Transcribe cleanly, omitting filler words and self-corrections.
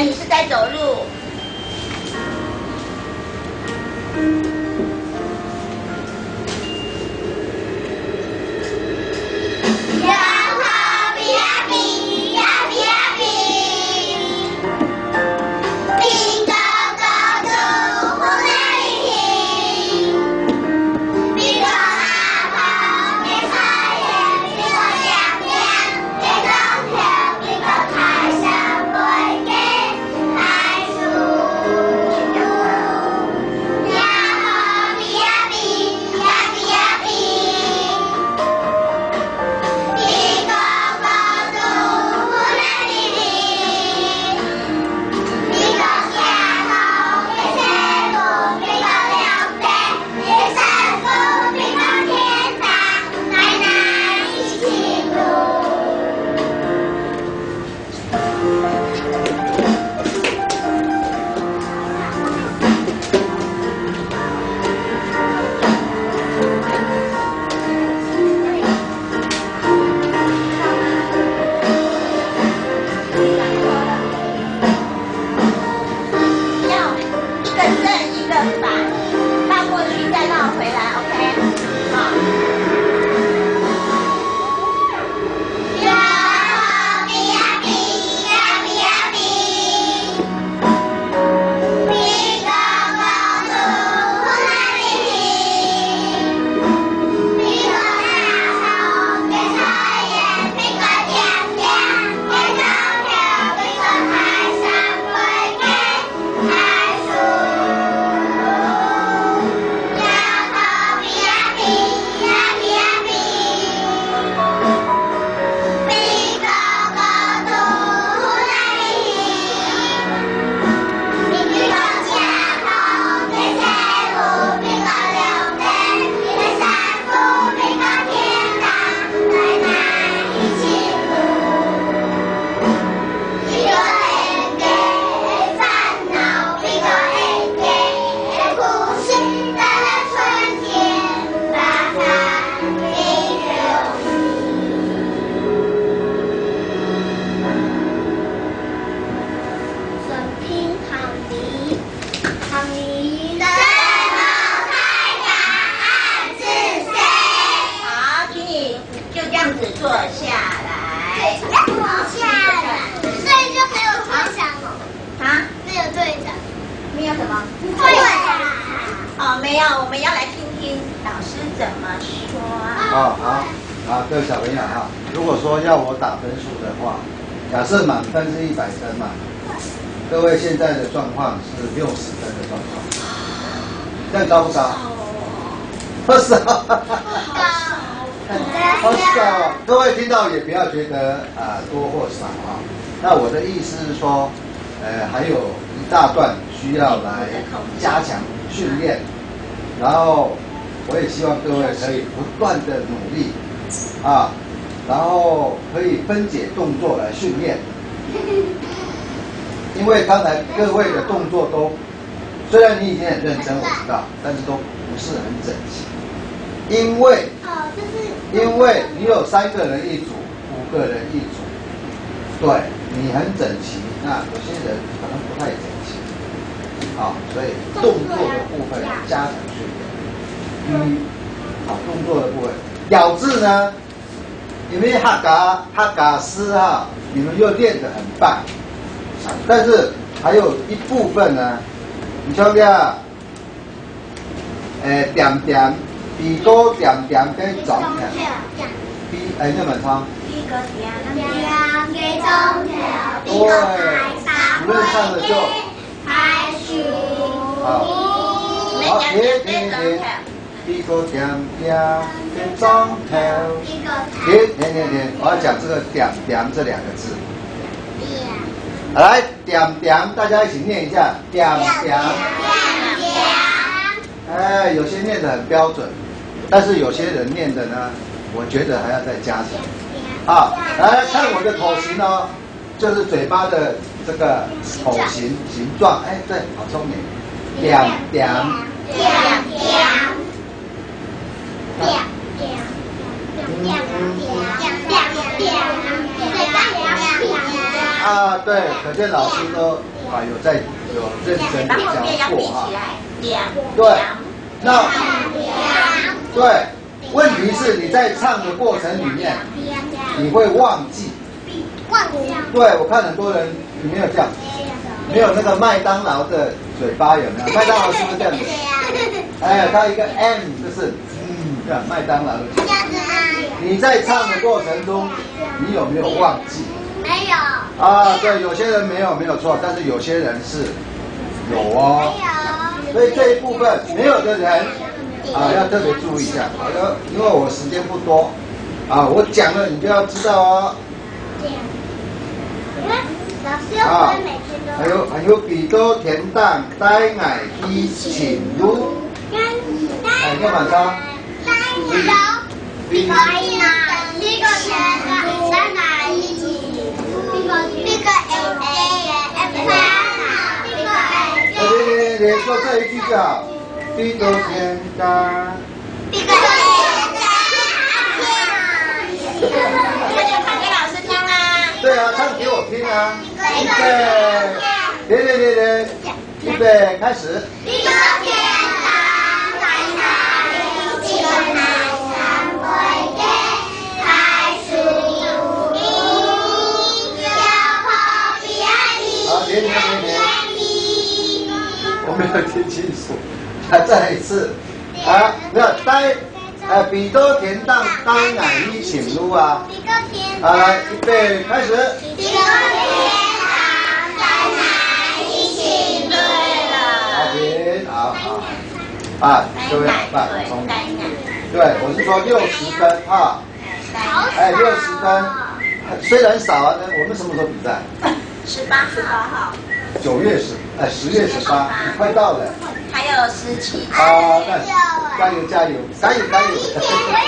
为你是在走路。坐下来。下来。所以就没有队长哦。啊？没有队长。没有什么？队长。哦，没有，我们要来听听老师怎么说。哦，好，各位小朋友哈，如果说要我打分数的话，假设满分是100分嘛，各位现在的状况是60分的状况，这样高不高？不少。好少，各位听到也不要觉得多或少啊。那我的意思是说，还有一大段需要来加强训练，然后我也希望各位可以不断的努力啊，然后可以分解动作来训练。因为刚才各位的动作都，虽然你已经很认真，我知道，但是都不是很整齐，因为你有3个人一组，5个人一组，对你很整齐，那有些人可能不太整齐，所以动作的部分加强训练。动作的部分，咬字呢，因为哈嘎斯你们又练得很棒，但是还有一部分呢，你晓得点点。鼻哥点点跟总条，你们唱。鼻哥点点跟总条，鼻哥拍上不认唱的就拍数。好，停。鼻哥点点跟总条，停，我要讲这个点点这2个字。来，点点，大家一起念一下，点点。有些念得很标准，但是有些人念的呢，我觉得还要再加强。来看我的口型哦，就是嘴巴的这个口型形状。对，好聪明。点点。啊，对，可见老师都有认真的教过哈。对，那对，问题是你在唱的过程里面，你会忘记。对，我看很多人你没有这样，没有那个麦当劳的嘴巴有没有？麦当劳是不是这样子？哎，它一个 M 就是这样，麦当劳的。你在唱的过程中，你有没有忘记？没有。啊，对，有些人没有错，但是有些人是有哦。没有。所以这一部分没有的人啊，要特别注意一下。好的，因为我时间不多啊，我讲了你就要知道哦。老师又不会每天都。還有鼻多甜蛋呆矮衣前路。哎，幹嘛㗎？鼻多呢個甜蛋呆矮衣前路。呢個 F 你說這一句就好。鼻多甜蛋。呢個 那就唱给老师听啊。對啊，唱給我聽啊。預備，開始。呢個甜蛋呆矮衣前路，三杯嘅太樹好，停。我沒有聽清楚，再來一次。啊，沒有鼻多甜蛋呆矮衣前路啊。啊，預備，開始。好，各位爸，对，我是说60分啊，哎，60分，虽然少啊，但我们什么时候比赛18号？10月18，快到了。还有17。啊，那加油！我要